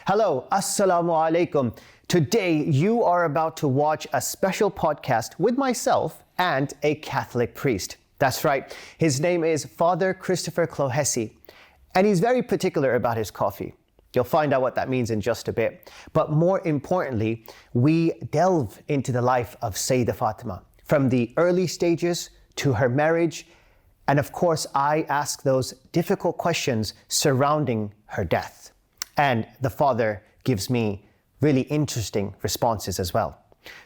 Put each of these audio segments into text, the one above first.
Hello, Assalamu alaikum. Today you are about to watch a special podcast with myself and a Catholic priest. That's right, his name is Father Christopher Clohessy, and he's very particular about his coffee. You'll find out what that means in just a bit. But more importantly, we delve into the life of Sayyidah Fatima, from the early stages to her marriage, and of course, I ask those difficult questions surrounding her death. And the Father gives me really interesting responses as well.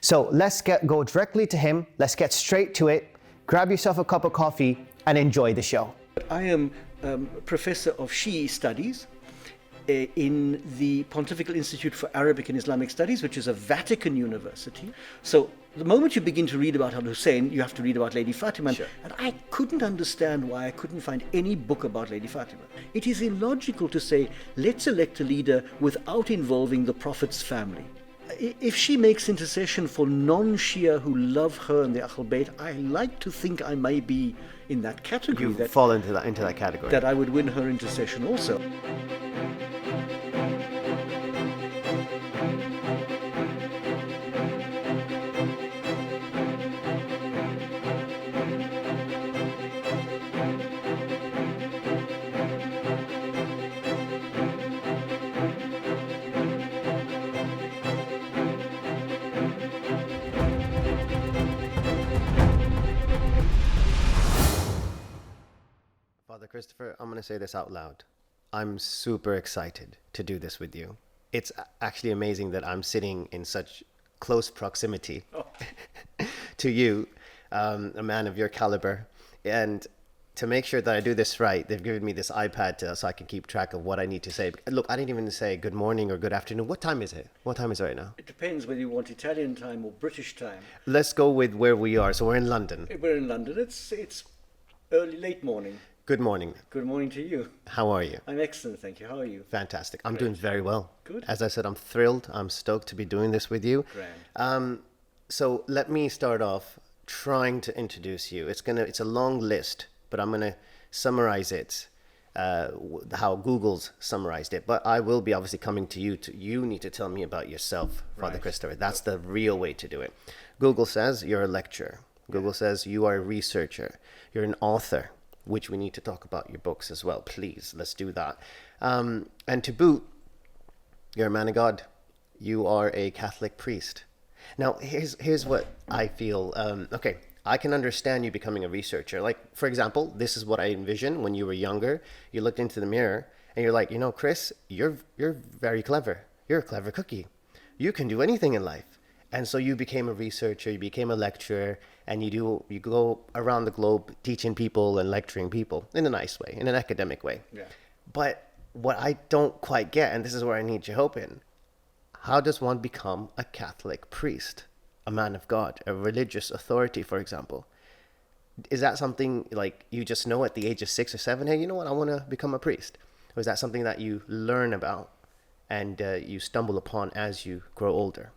So let's go directly to him. Let's get straight to it. Grab yourself a cup of coffee and enjoy the show. I am Professor of Shi'i Studies in the Pontifical Institute for Arabic and Islamic Studies, which is a Vatican university. So the moment you begin to read about Al-Hussein, you have to read about Lady Fatima. Sure. And I couldn't understand why I couldn't find any book about Lady Fatima. It is illogical to say, let's elect a leader without involving the Prophet's family. If she makes intercession for non-Shia who love her and the Ahl Bayt, I like to think I may be in that category. You fall into that category. That I would win her intercession also. Father Christopher, I'm going to say this out loud. I'm super excited to do this with you. It's actually amazing that I'm sitting in such close proximity to you, a man of your caliber. And to make sure that I do this right, they've given me this iPad so I can keep track of what I need to say. Look, I didn't even say good morning or good afternoon. What time is it? What time is it right now? It depends whether you want Italian time or British time. Let's go with where we are. So we're in London. We're in London. It's late morning. Good morning. Good morning to you. How are you? I'm excellent, thank you. How are you? Fantastic. I'm Great. doing very well. Good. As I said, I'm thrilled. I'm stoked to be doing this with you. Grand. So let me start off trying to introduce you. It's a long list, but I'm gonna summarize it how Google's summarized it. But I will be obviously coming to you. You need to tell me about yourself, Father Right. Christopher. That's the real way to do it. Google says you're a lecturer. Google says you are a researcher. You're an author, which we need to talk about your books as well. Please, let's do that. And to boot, you're a man of God. You are a Catholic priest. Now, here's what I feel. Okay, I can understand you becoming a researcher. Like, for example, this is what I envision when you were younger. You looked into the mirror and you're like, Chris, you're very clever. You're a clever cookie. You can do anything in life. And so you became a researcher, you became a lecturer, and you go around the globe teaching people and lecturing people in a nice way, in an academic way. Yeah. But what I don't quite get, and this is where I need your help in, how does one become a Catholic priest, a man of God, a religious authority, for example? Is that something like you just know at the age of 6 or 7, hey, you know what, I want to become a priest? Or is that something that you learn about and you stumble upon as you grow older?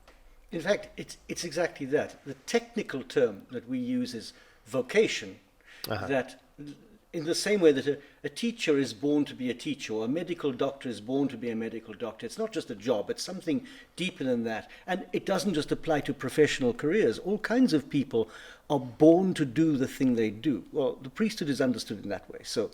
In fact, it's exactly that. The technical term that we use is vocation. That in the same way that a teacher is born to be a teacher, or a medical doctor is born to be a medical doctor, it's not just a job, it's something deeper than that. And it doesn't just apply to professional careers. All kinds of people are born to do the thing they do. Well, the priesthood is understood in that way. So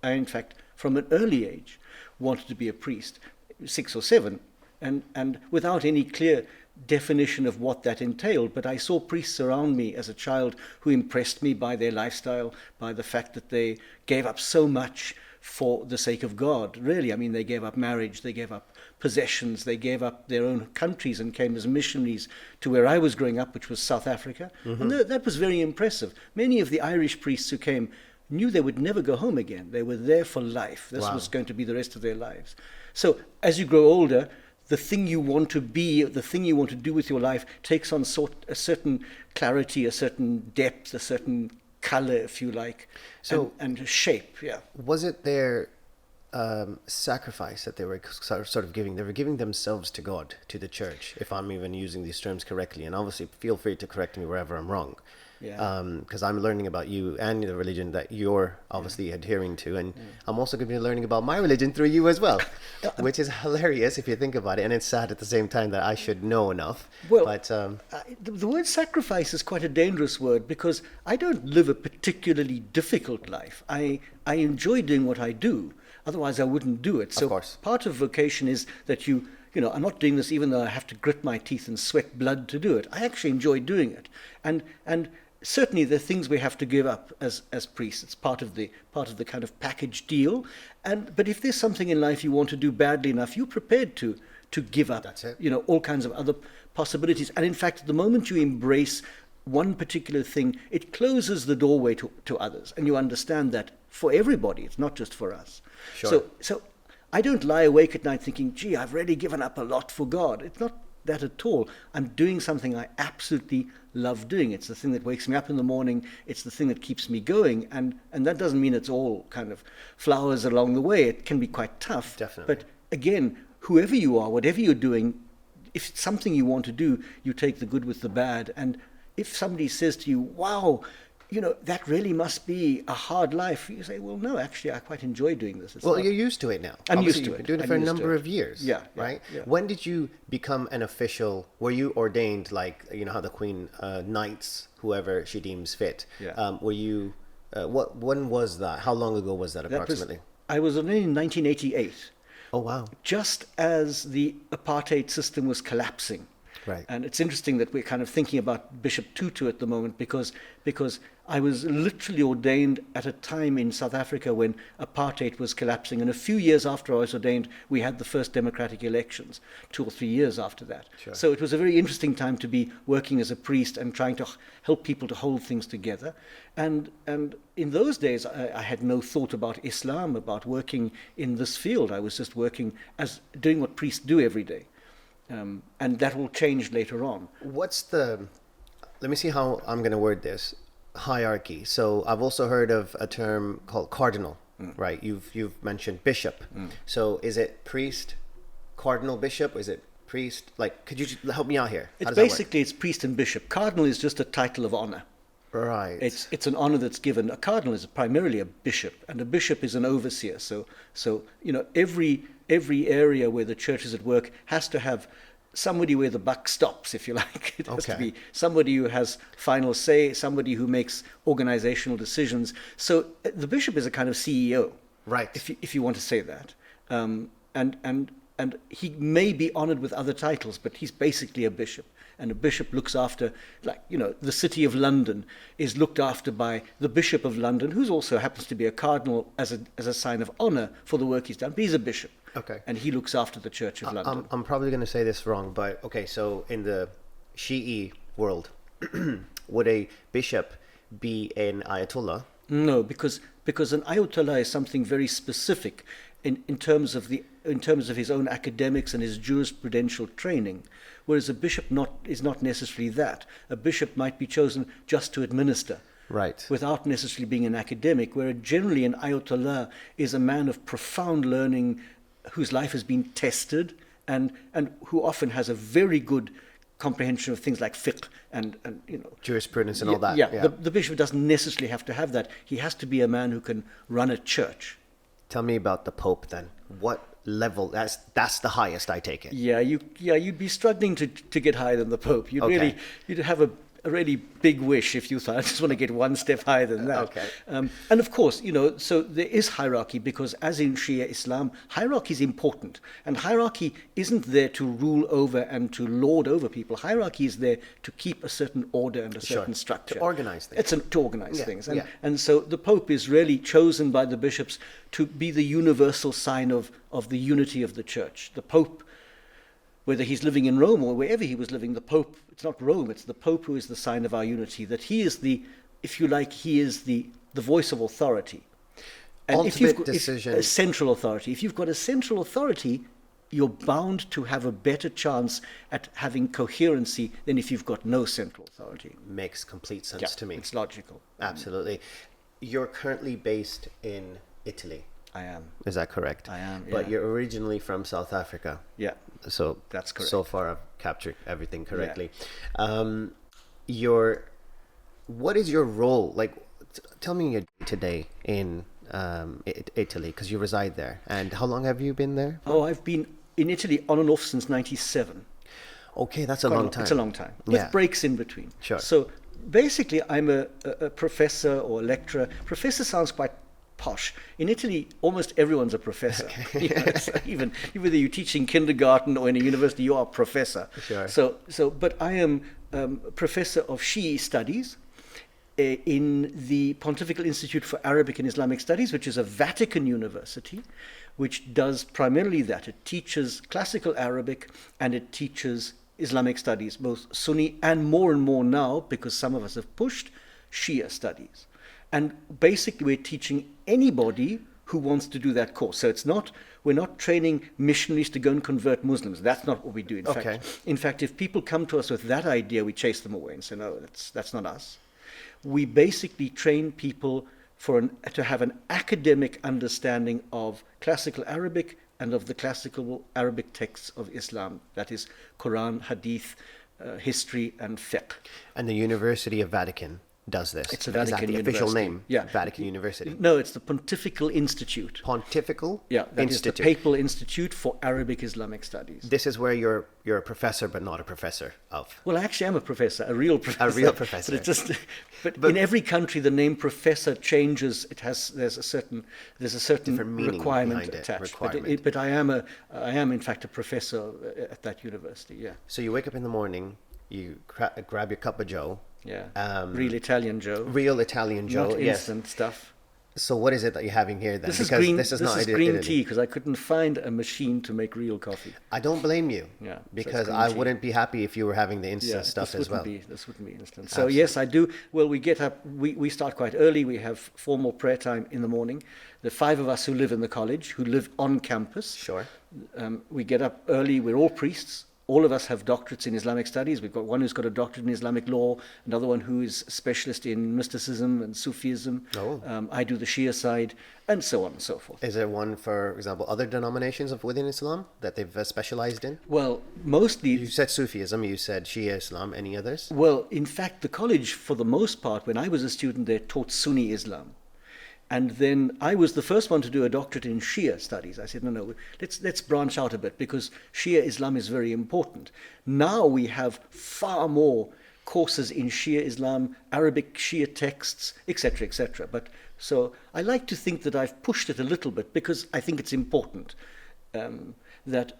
I, in fact, from an early age, wanted to be a priest, 6 or 7, and without any clear definition of what that entailed, but I saw priests around me as a child who impressed me by their lifestyle, by the fact that they gave up so much for the sake of God. Really, I mean, they gave up marriage, they gave up possessions, they gave up their own countries and came as missionaries to where I was growing up, which was South Africa. Mm-hmm. And that was very impressive. Many of the Irish priests who came knew they would never go home again. They were there for life. This was going to be the rest of their lives. So as you grow older, the thing you want to be, the thing you want to do with your life takes on a certain clarity, a certain depth, a certain color, if you like, and shape. Yeah. Was it their sacrifice that they were sort of giving? They were giving themselves to God, to the church, if I'm even using these terms correctly. And obviously, feel free to correct me wherever I'm wrong. Yeah. Because I'm learning about you and the religion that you're obviously adhering to, and I'm also going to be learning about my religion through you as well, which is hilarious if you think about it, and it's sad at the same time that I should know enough. Well, but the word sacrifice is quite a dangerous word because I don't live a particularly difficult life. I enjoy doing what I do. Otherwise, I wouldn't do it. So Of course. part of vocation is that I'm not doing this even though I have to grit my teeth and sweat blood to do it. I actually enjoy doing it. And certainly there are things we have to give up as priests. It's part of the kind of package deal. But if there's something in life you want to do badly enough, you're prepared to give up. That's it. All kinds of other possibilities. And in fact, the moment you embrace one particular thing, it closes the doorway to others. And you understand that for everybody, it's not just for us. Sure. So I don't lie awake at night thinking, gee, I've really given up a lot for God. It's not that at all. I'm doing something I absolutely love doing. It's the thing that wakes me up in the morning. It's the thing that keeps me going. And that doesn't mean it's all kind of flowers along the way. It can be quite tough. Definitely. But again, whoever you are, whatever you're doing, if it's something you want to do, you take the good with the bad. And if somebody says to you, wow, that really must be a hard life, you say, well, no, actually, I quite enjoy doing this. Well, you're used to it now. I'm Obviously, used to you've it. been doing it I'm for a used to number it. of years. Yeah, right? yeah. When did you become an official? Were you ordained, like, how the Queen knights whoever she deems fit? Yeah. Were you, when was that? How long ago was that approximately? I was ordained in 1988. Oh, wow. Just as the apartheid system was collapsing. Right. And it's interesting that we're kind of thinking about Bishop Tutu at the moment because I was literally ordained at a time in South Africa when apartheid was collapsing. And a few years after I was ordained, we had the first democratic elections, 2 or 3 years after that. Sure. So it was a very interesting time to be working as a priest and trying to help people to hold things together. And in those days, I had no thought about Islam, about working in this field. I was just doing what priests do every day. And that will change later on. Let me see how I'm going to word this, hierarchy. So I've also heard of a term called cardinal, right? You've mentioned bishop. So is it priest, cardinal, bishop? Is it priest? Like, could you just help me out here? It's priest and bishop. Cardinal is just a title of honor. Right. It's an honor that's given. A cardinal is primarily a bishop, and a bishop is an overseer. So every area where the church is at work has to have somebody where the buck stops, if you like. It has to be somebody who has final say, somebody who makes organizational decisions. So the bishop is a kind of CEO, right? If you want to say that, and he may be honored with other titles, but he's basically a bishop. And a bishop looks after, the city of London is looked after by the Bishop of London, who also happens to be a cardinal as a sign of honor for the work he's done. But he's a bishop. Okay. And he looks after the Church of London. I'm probably going to say this wrong, but okay, so in the Shi'i world, would a bishop be an Ayatollah? No, because an Ayatollah is something very specific in terms of his own academics and his jurisprudential training, whereas a bishop is not necessarily that. A bishop might be chosen just to administer, right, without necessarily being an academic, where generally an Ayatollah is a man of profound learning whose life has been tested and who often has a very good comprehension of things like fiqh and jurisprudence and all that. Yeah. The bishop doesn't necessarily have to have that. He has to be a man who can run a church. Tell me about the Pope then. What level? That's the highest, I take it. Yeah, you'd be struggling to get higher than the Pope. You'd have a really big wish if you thought, I just want to get one step higher than that. Okay. And of course, so there is hierarchy because as in Shia Islam, hierarchy is important. And hierarchy isn't there to rule over and to lord over people. Hierarchy is there to keep a certain order and a certain structure. To organize things. To organize things. And so the Pope is really chosen by the bishops to be the universal sign of the unity of the church. The Pope, whether he's living in Rome or wherever he was living, the Pope, it's not Rome, it's the Pope who is the sign of our unity, that he is the voice of authority. And a central authority. If you've got a central authority, you're bound to have a better chance at having coherency than if you've got no central authority. Makes complete sense to me. It's logical. Absolutely. You're currently based in Italy. I am. Is that correct? I am, But you're originally from South Africa. Yeah. So that's correct. So far I've captured everything correctly. Your what is your role? Like, tell me your day today in Italy, because you reside there. And how long have you been there? Oh, I've been in Italy on and off since '97. Okay, that's a long time. It's a long time, with breaks in between. Sure. So basically, I'm a professor or a lecturer. Professor sounds quite posh. In Italy, almost everyone's a professor. Okay. You know, so even whether you're teaching kindergarten or in a university, you are a professor. Sure. But I am professor of Shi'i studies in the Pontifical Institute for Arabic and Islamic Studies, which is a Vatican university, which does primarily that. It teaches classical Arabic and it teaches Islamic studies, both Sunni and more now, because some of us have pushed, Shia studies. And basically we're teaching anybody who wants to do that course. So we're not training missionaries to go and convert Muslims. That's not what we do. In fact, if people come to us with that idea, we chase them away and say, no, that's not us. We basically train people to have an academic understanding of classical Arabic and of the classical Arabic texts of Islam. That is Quran, Hadith, history, and fiqh. And the University of Vatican does this. It's a Vatican Is that the official name? Yeah. Vatican University. No, it's the Pontifical Institute. Pontifical That Institute. is the Papal Institute for Arabic Islamic Studies. This is where you're a professor, but not a professor of. Well, I actually am a professor, a real professor. A real professor. But in every country, the name professor changes. There's a certain Different meaning requirement behind it, attached. requirement. But I am in fact a professor at that university. Yeah. So you wake up in the morning, you grab your cup of Joe. Yeah. Real Italian Joe. Real Italian Joe. Not instant stuff. So what is it that you're having here then? This is green tea, because I couldn't find a machine to make real coffee. I don't blame you. Yeah, because so I wouldn't be happy if you were having the instant stuff as well. This wouldn't be instant. So yes, I do. Well, we get up. We start quite early. We have formal prayer time in the morning. The 5 of us who live in the college, who live on campus. Sure. We get up early. We're all priests. All of us have doctorates in Islamic studies. We've got one who's got a doctorate in Islamic law, another one who is a specialist in mysticism and Sufism. Oh. I do the Shia side, and so on and so forth. Is there one, for example, other denominations within Islam that they've specialized in? Well, mostly... You said Sufism, you said Shia Islam, any others? Well, in fact, the college, for the most part, when I was a student there, taught Sunni Islam. And then I was the first one to do a doctorate in Shia studies. I said, no, let's branch out a bit, because Shia Islam is very important. Now we have far more courses in Shia Islam, Arabic Shia texts, etc., etc. But so I like to think that I've pushed it a little bit, because I think it's important that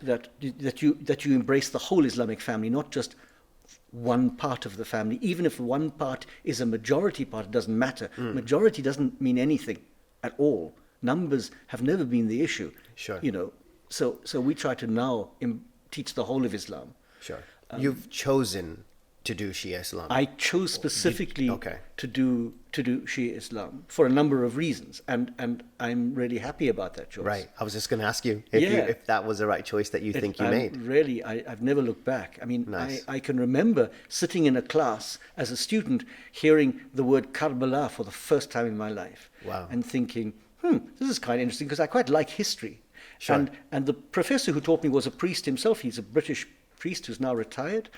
you embrace the whole Islamic family, not just one part of the family. Even if one part is a majority part, it doesn't matter. Majority doesn't mean anything at all. Numbers have never been the issue. Sure. You know, so we try to now teach the whole of Islam. Sure. You've chosen to do Shia Islam. I chose specifically to do Shia Islam for a number of reasons, and I'm really happy about that choice. Right. I was just going to ask you if that was the right choice that you think you made. Really, I've never looked back. I mean, nice. I can remember sitting in a class as a student, hearing the word Karbala for the first time in my life. Wow. And thinking, this is kind of interesting, because I quite like history. Sure. And the professor who taught me was a priest himself. He's a British priest who's now retired.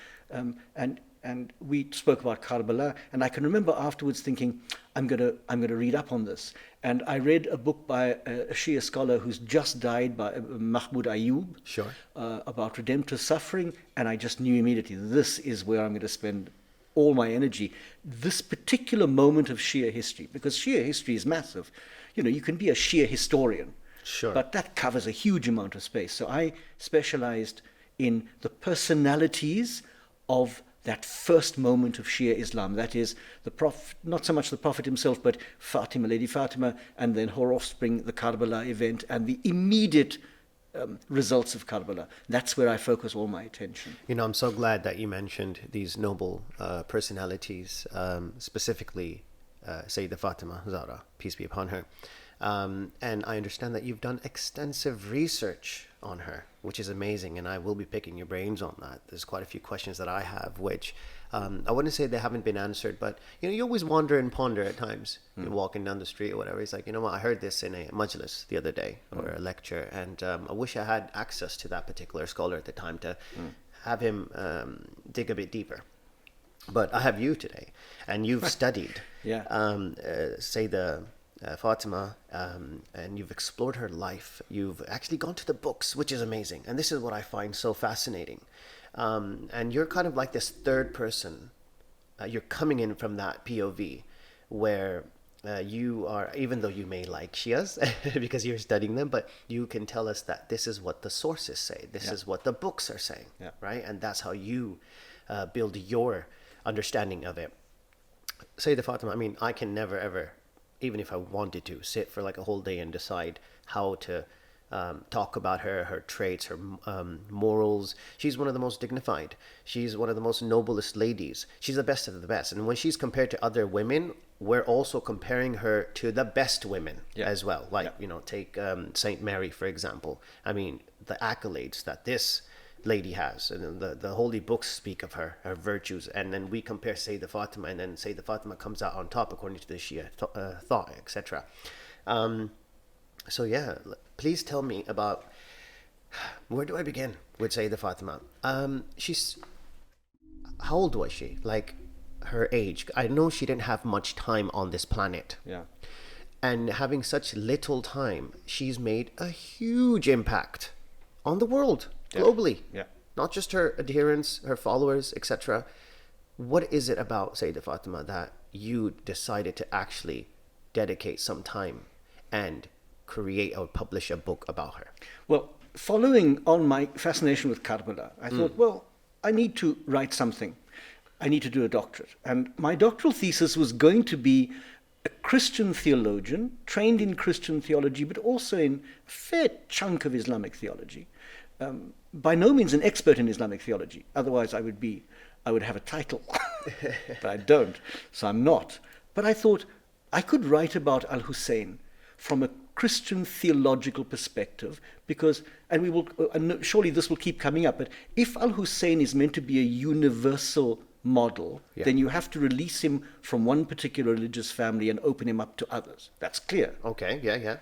And we spoke about Karbala, and I can remember afterwards thinking, I'm gonna read up on this. And I read a book by a Shia scholar who's just died, by Mahmoud Ayub, Sure. About redemptive suffering, and I just knew immediately, this is where I'm going to spend all my energy. This particular moment of Shia history, because Shia history is massive. You know, you can be a Shia historian, Sure. but that covers a huge amount of space. So I specialized in the personalities of that first moment of Shia Islam. That is, the Prophet, not so much the Prophet himself, but Fatima, Lady Fatima, and then her offspring, the Karbala event, and the immediate results of Karbala. That's where I focus all my attention. You know, I'm so glad that you mentioned these noble personalities, specifically Sayyidah Fatima Zahra, peace be upon her. And I understand that you've done extensive research on her, which is amazing, and I will be picking your brains on that. There's quite a few questions that I have, which I wouldn't say they haven't been answered, but you know, you always wonder and ponder at times. You're walking down the street or whatever. It's like, you know what, I heard this in a majlis the other day, or a lecture, and I wish I had access to that particular scholar at the time to have him dig a bit deeper. But I have you today, and you've studied, Yeah. say the Fatima, and you've explored her life. You've actually gone to the books, which is amazing. And this is what I find so fascinating. And you're kind of like this third person. You're coming in from that POV where you are, even though you may like Shias because you're studying them, but you can tell us that this is what the sources say. This is what the books are saying, right? And that's how you build your understanding of it. Sayyida Fatima, I mean, I can never ever, even if I wanted to, sit for like a whole day and decide how to talk about her traits, her morals. She's one of the most dignified. She's one of the most noblest ladies. She's the best of the best. And when she's compared to other women, we're also comparing her to the best women as well. Like, you know, take Saint Mary, for example. I mean, the accolades that this lady has, and the holy books speak of her virtues, and then we compare Sayyida Fatima, and then Sayyida Fatima comes out on top according to the Shia thought, etc. So yeah, please tell me about, where do I begin with Sayyida Fatima? She's, how old was she? Like her age. I know she didn't have much time on this planet. Yeah. And having such little time, she's made a huge impact on the world. Globally, not just her adherents, her followers, etc. What is it about Sayyida Fatima that you decided to actually dedicate some time and create or publish a book about her? Well, following on my fascination with Karbala, I thought, well, I need to write something. I need to do a doctorate. And my doctoral thesis was going to be a Christian theologian, trained in Christian theology, but also in a fair chunk of Islamic theology. By no means an expert in Islamic theology. Otherwise, I would have a title, but I don't, so I'm not. But I thought I could write about Al-Hussein from a Christian theological perspective, because, and we will, surely this will keep coming up, but if Al-Hussein is meant to be a universal model, then you have to release him from one particular religious family and open him up to others. That's clear. Okay, yeah.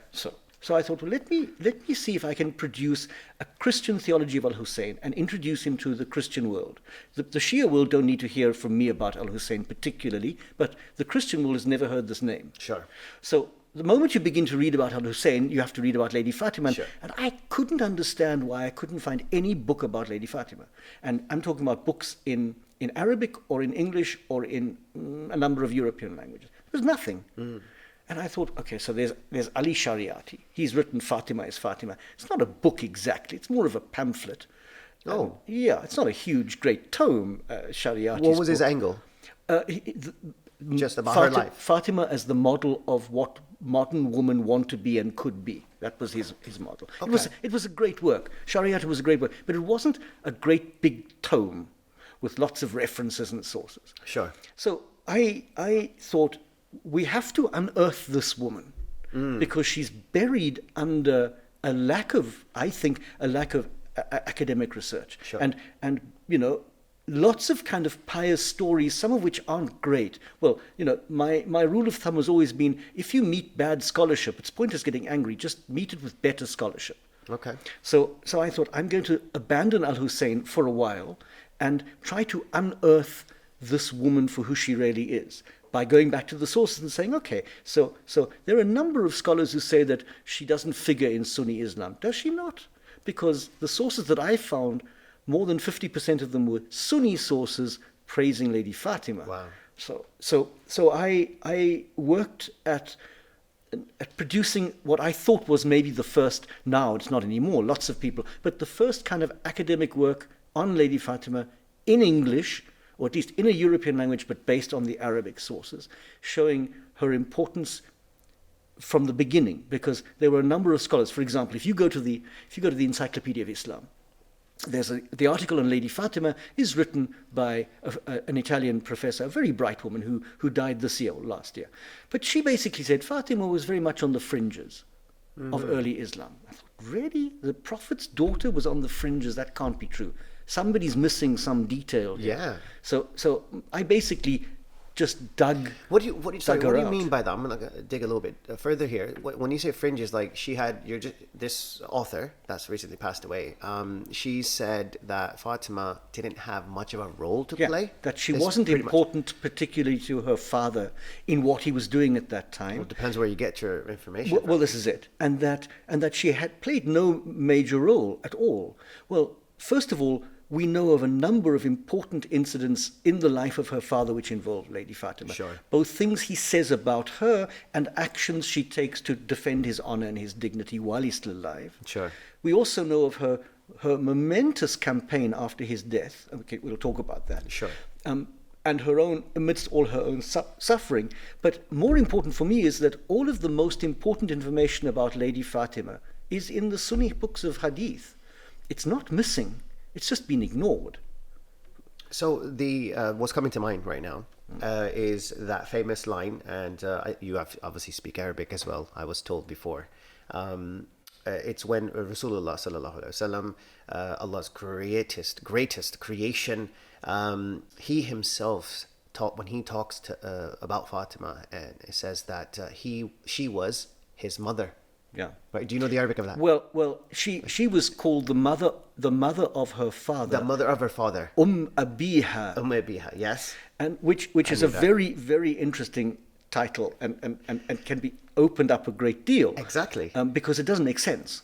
So I thought, well, let me see if I can produce a Christian theology of Al-Hussein and introduce him to the Christian world. The Shia world don't need to hear from me about Al-Hussein particularly, but the Christian world has never heard this name. Sure. So the moment you begin to read about Al-Hussein, you have to read about Lady Fatima. Sure. And I couldn't understand why I couldn't find any book about Lady Fatima. And I'm talking about books in Arabic or in English or in a number of European languages. There's nothing. And I thought, okay, so there's Ali Shariati. He's written Fatima is Fatima. It's not a book exactly. It's more of a pamphlet. Oh. It's not a huge, great tome, Shariati's What was his book. angle? Just about her life. Fatima as the model of what modern women want to be and could be. That was his model. Okay. It was a great work. Shariati was a great work. But it wasn't a great big tome with lots of references and sources. Sure. So I thought, we have to unearth this woman because she's buried under a lack of academic research. Sure. And you know, lots of kind of pious stories, some of which aren't great. Well, you know, my rule of thumb has always been, if you meet bad scholarship, it's pointless getting angry, just meet it with better scholarship. Okay. So I thought, I'm going to abandon Al-Hussein for a while and try to unearth this woman for who she really is, by going back to the sources and saying, okay, so there are a number of scholars who say that she doesn't figure in Sunni Islam. Does she not? Because the sources that I found, more than 50% of them were Sunni sources praising Lady Fatima. Wow. So I worked at producing what I thought was maybe the first, now it's not anymore, lots of people, but the first kind of academic work on Lady Fatima in English, or at least in a European language, but based on the Arabic sources, showing her importance from the beginning, because there were a number of scholars. For example, if you go to the Encyclopedia of Islam, the article on Lady Fatima is written by an Italian professor, a very bright woman who died this year or last year. But she basically said Fatima was very much on the fringes of early Islam. I thought, really? The Prophet's daughter was on the fringes? That can't be true. Somebody's missing some detail here. Yeah. So I basically just dug. What do you out. mean by that? I'm gonna dig a little bit further here. When you say fringes, like this author that's recently passed away. She said that Fatima didn't have much of a role to play. That she wasn't important, particularly to her father, in what he was doing at that time. Well, it depends where you get your information. Well, this is it, and that she had played no major role at all. Well, first of all, we know of a number of important incidents in the life of her father which involve Lady Fatima. Sure. Both things he says about her and actions she takes to defend his honor and his dignity while he's still alive. Sure. We also know of her momentous campaign after his death. Okay, we'll talk about that. Sure. And her own, amidst all her own suffering. But more important for me is that all of the most important information about Lady Fatima is in the Sunni books of Hadith. It's not missing. It's just been ignored. So what's coming to mind right now is that famous line, and you have obviously speak Arabic as well. I was told before. It's when Rasulullah sallallahu alaihi wasallam, Allah's greatest creation, he himself when he talks about Fatima, and it says that she was his mother. Yeah. Right. Do you know the Arabic of that? Well, she was called the mother of her father. The mother of her father. Abiha. Abiha. Yes. And which is a very, very interesting title and can be opened up a great deal. Exactly. Because it doesn't make sense.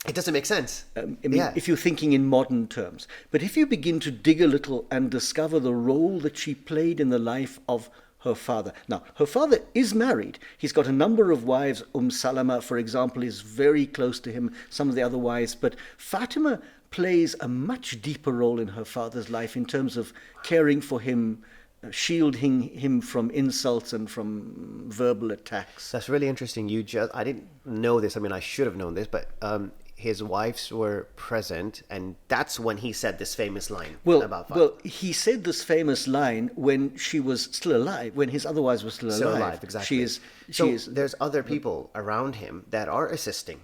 It doesn't make sense. If you're thinking in modern terms. But if you begin to dig a little and discover the role that she played in the life of her father. Now, her father is married. He's got a number of wives. Salama, for example, is very close to him, some of the other wives. But Fatima plays a much deeper role in her father's life in terms of caring for him, shielding him from insults and from verbal attacks. That's really interesting. I didn't know this. I mean, I should have known this, but his wives were present, and that's when he said this famous line about Fatima. Well, he said this famous line when she was still alive, when his other wives were still alive. Exactly. There's other people around him that are assisting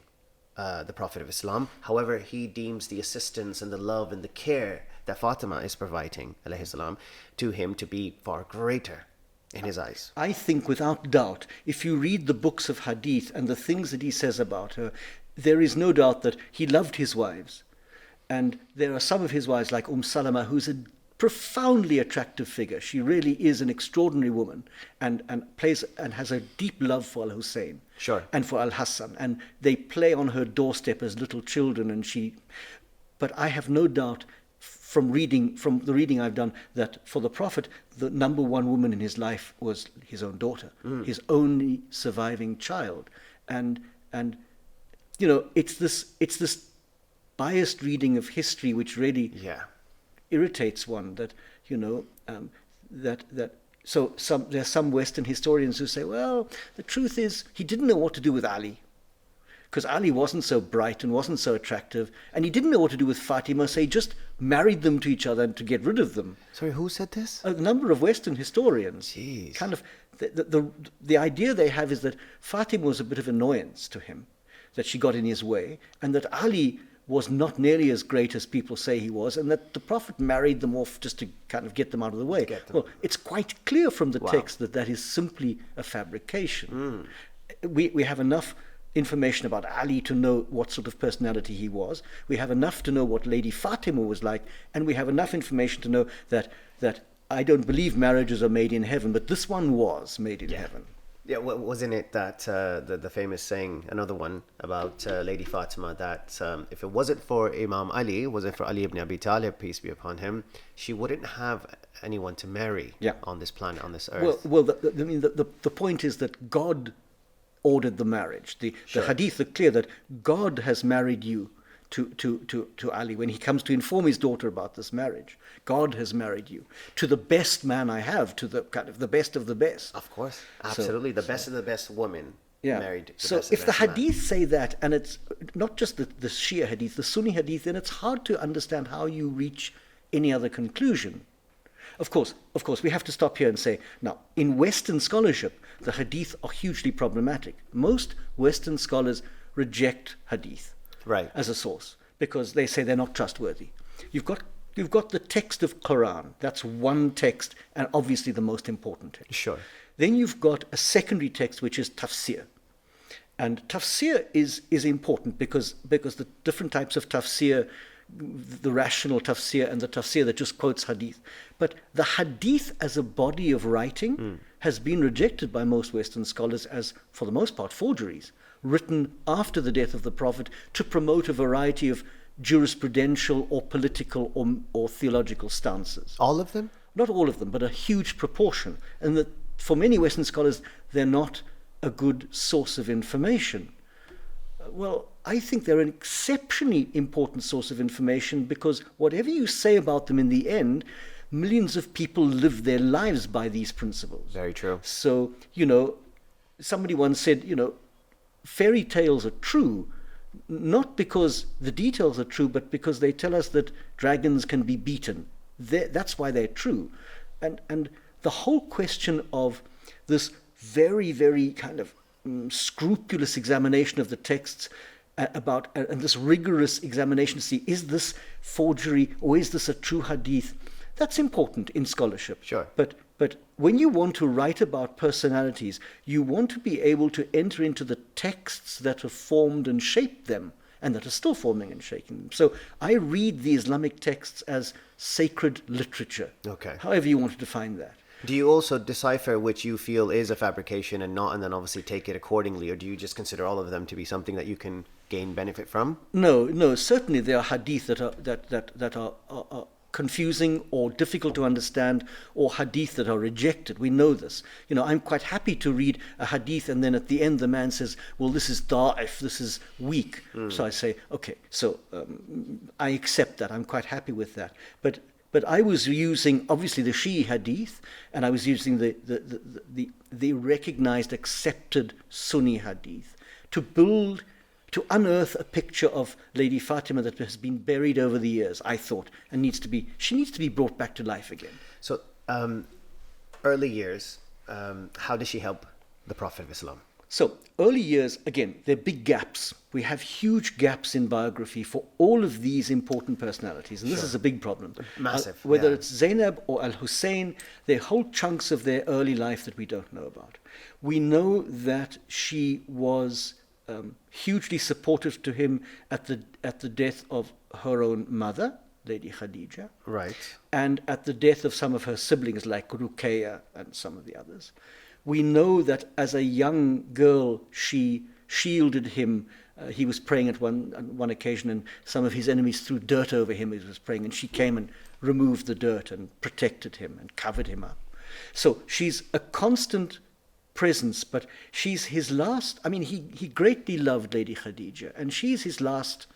the Prophet of Islam. However, he deems the assistance and the love and the care that Fatima is providing, alayhi salam, to him to be far greater in his eyes. I think without doubt, if you read the books of Hadith and the things that he says about her, there is no doubt that he loved his wives. And there are some of his wives, like Salama, who's a profoundly attractive figure. She really is an extraordinary woman and plays and has a deep love for Al-Hussein. Sure. And for Al-Hassan. And they play on her doorstep as little children. But I have no doubt from the reading I've done that for the Prophet, the number one woman in his life was his own daughter, his only surviving child. And it's this biased reading of history which really irritates one. There's some Western historians who say, well, the truth is he didn't know what to do with Ali, because Ali wasn't so bright and wasn't so attractive, and he didn't know what to do with Fatima, so he just married them to each other and to get rid of them. Sorry, who said this? A number of Western historians. Jeez. Kind of the idea they have is that Fatima was a bit of annoyance to him, that she got in his way, and that Ali was not nearly as great as people say he was, and that the Prophet married them off just to kind of get them out of the way. Well, it's quite clear from the text that is simply a fabrication. We have enough information about Ali to know what sort of personality he was. We have enough to know what Lady Fatima was like, and we have enough information to know that I don't believe marriages are made in heaven, but this one was made in heaven. Yeah, wasn't it that the famous saying, another one about Lady Fatima, that if it wasn't for Imam Ali, wasn't for Ali ibn Abi Talib, peace be upon him, she wouldn't have anyone to marry on this planet, on this earth. Well, the point is that God ordered the marriage. The hadith are clear that God has married you to Ali. When he comes to inform his daughter about this marriage, God has married you to the best man I have, to the kind of the best of the best. Of course, absolutely, the best of the best woman married. So if the hadith say that, and it's not just the Shia hadith, the Sunni hadith, then it's hard to understand how you reach any other conclusion. Of course, we have to stop here and say, now, in Western scholarship, the hadith are hugely problematic. Most Western scholars reject hadith as a source because they say they're not trustworthy. You've got you've got the text of Quran. That's one text, and obviously the most important text. Sure. Then you've got a secondary text, which is tafsir. And tafsir is important because the different types of tafsir, the rational tafsir and the tafsir that just quotes hadith. But the hadith as a body of writing has been rejected by most Western scholars as, for the most part, forgeries, written after the death of the Prophet to promote a variety of jurisprudential or political or theological stances. All of them? Not all of them, but a huge proportion. And that for many Western scholars, they're not a good source of information. Well, I think they're an exceptionally important source of information because whatever you say about them in the end, millions of people live their lives by these principles. Very true. So, somebody once said, fairy tales are true, not because the details are true, but because they tell us that dragons can be beaten. That's why they're true. And the whole question of this very, very kind of scrupulous examination of the texts and this rigorous examination to see, is this forgery or is this a true hadith? That's important in scholarship. Sure. But when you want to write about personalities, you want to be able to enter into the texts that have formed and shaped them and that are still forming and shaping them. So I read the Islamic texts as sacred literature. Okay. However you want to define that. Do you also decipher which you feel is a fabrication and not, and then obviously take it accordingly, or do you just consider all of them to be something that you can gain benefit from? No. Certainly there are hadith that are confusing or difficult to understand, or hadith that are rejected. We know this. I'm quite happy to read a hadith and then at the end the man says, well, this is da'if, this is weak. So I say, okay, so I accept that. I'm quite happy with that. But I was using obviously the Shi'i hadith, and I was using the recognized, accepted Sunni hadith to unearth a picture of Lady Fatima that has been buried over the years, I thought, and she needs to be brought back to life again. So, early years, how does she help the Prophet of Islam? So, early years, again, there are big gaps. We have huge gaps in biography for all of these important personalities, and this is a big problem. Massive. Whether it's Zainab or Al-Hussein, there are whole chunks of their early life that we don't know about. We know that she was hugely supportive to him at the death of her own mother, Lady Khadija. Right. And at the death of some of her siblings like Ruqayya and some of the others. We know that as a young girl, she shielded him. He was praying on one occasion, and some of his enemies threw dirt over him as he was praying, and she came and removed the dirt and protected him and covered him up. So she's a constant presence, but she's his last. I mean, he greatly loved Lady Khadija, and she's his last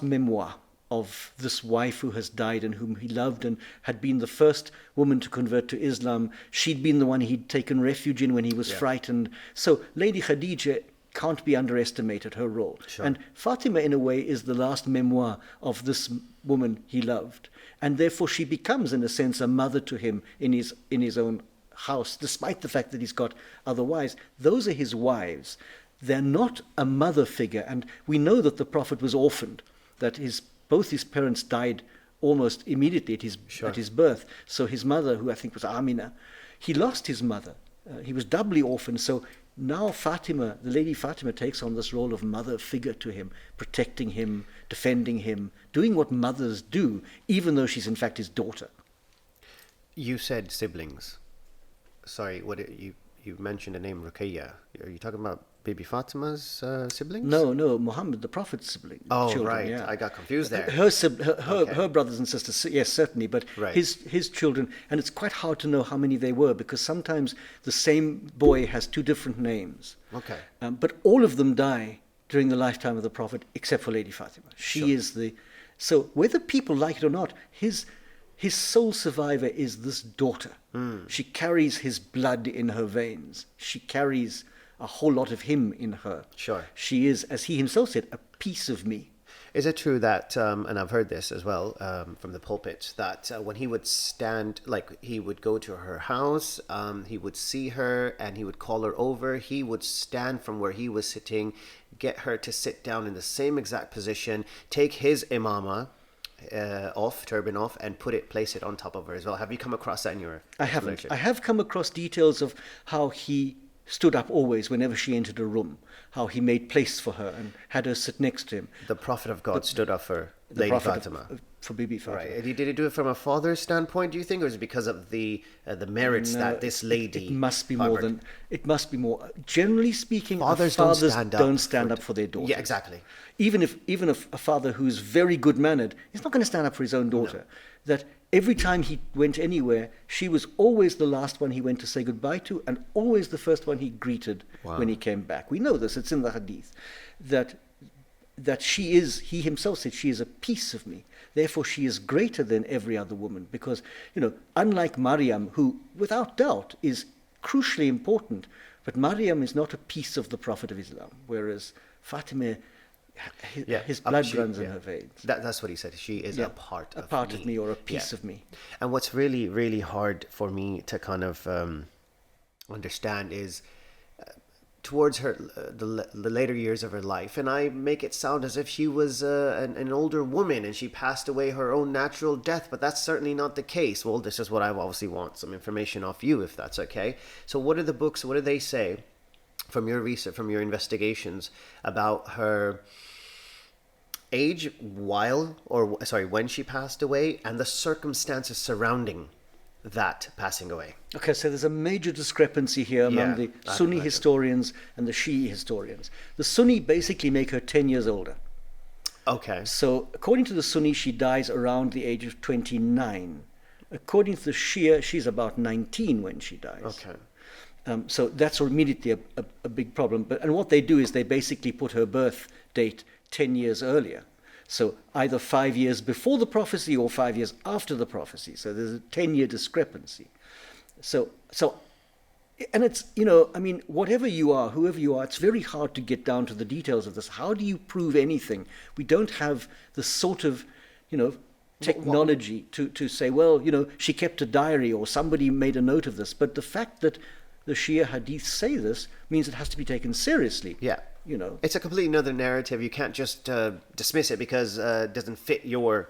memoir of this wife who has died and whom he loved and had been the first woman to convert to Islam. She'd been the one he'd taken refuge in when he was frightened. So Lady Khadija can't be underestimated, her role. Sure. And Fatima, in a way, is the last memoir of this woman he loved. And therefore she becomes, in a sense, a mother to him in his own house, despite the fact that he's got other wives. Those are his wives. They're not a mother figure. And we know that the Prophet was orphaned, that both his parents died almost immediately at his birth. So his mother, who I think was Amina, he lost his mother. He was doubly orphaned. So now Fatima, the Lady Fatima, takes on this role of mother figure to him, protecting him, defending him, doing what mothers do, even though she's in fact his daughter. You said siblings. Sorry, you mentioned the name Ruqayya. Are you talking about baby Fatima's siblings? No, Mohammed, the Prophet's sibling. Oh, children, right. yeah. I got confused there. Her brothers and sisters, yes, certainly, but Right. his children, and it's quite hard to know how many they were because sometimes the same boy has two different names. Okay. But all of them die during the lifetime of the Prophet, except for Lady Fatima. She is so whether people like it or not, his sole survivor is this daughter. She carries his blood in her veins. She carries a whole lot of him in her. Sure. She is, as he himself said, a piece of me. Is it true that, and I've heard this as well from the pulpit, that when he would stand, like he would go to her house, he would see her and he would call her over, he would stand from where he was sitting, get her to sit down in the same exact position, take his imama, turban off, and place it on top of her as well. Have you come across that in your I haven't. exploration? I have come across details of how he stood up always whenever she entered a room, how he made place for her and had her sit next to him. The Prophet of God stood up for The Lady Prophet Fatima. for Bibi Fatima. Right. Did he do it from a father's standpoint, do you think, or is it because of the merits that this lady It must be harbored? more than. It must be more. Generally speaking, Fathers fathers don't stand up up for their daughters. Yeah, exactly. Even if a father who's very good mannered, he's not going to stand up for his own daughter. That every time he went anywhere, she was always the last one he went to say goodbye to, and always the first one he greeted when he came back. We know this; it's in the hadith. That he himself said, she is a piece of me. Therefore, she is greater than every other woman because, unlike Maryam, who without doubt is crucially important, but Maryam is not a piece of the Prophet of Islam, whereas Fatima, his blood runs in her veins. That's what he said. She is a part of me or a piece of me. And what's really, really hard for me to kind of understand is towards her the later years of her life, and I make it sound as if she was an older woman and she passed away her own natural death, but that's certainly not the case. Well, this is what I obviously want some information off you, if that's okay. So what are the books, what do they say from your research, from your investigations, about her age when she passed away and the circumstances surrounding that passing away? Okay, so there's a major discrepancy here among the Sunni historians and the Shi'i historians. The Sunni basically make her 10 years older. Okay. So according to the Sunni, she dies around the age of 29. According to the Shia, she's about 19 when she dies. Okay. So that's immediately a big problem. And what they do is they basically put her birth date 10 years earlier. So either 5 years before the prophecy or 5 years after the prophecy. So there's a 10-year discrepancy. So, and it's, whatever you are, whoever you are, it's very hard to get down to the details of this. How do you prove anything? We don't have the sort of, technology to say, well, she kept a diary or somebody made a note of this. But the fact that the Shia hadiths say this means it has to be taken seriously. Yeah. It's a completely another narrative. You can't just dismiss it because it doesn't fit your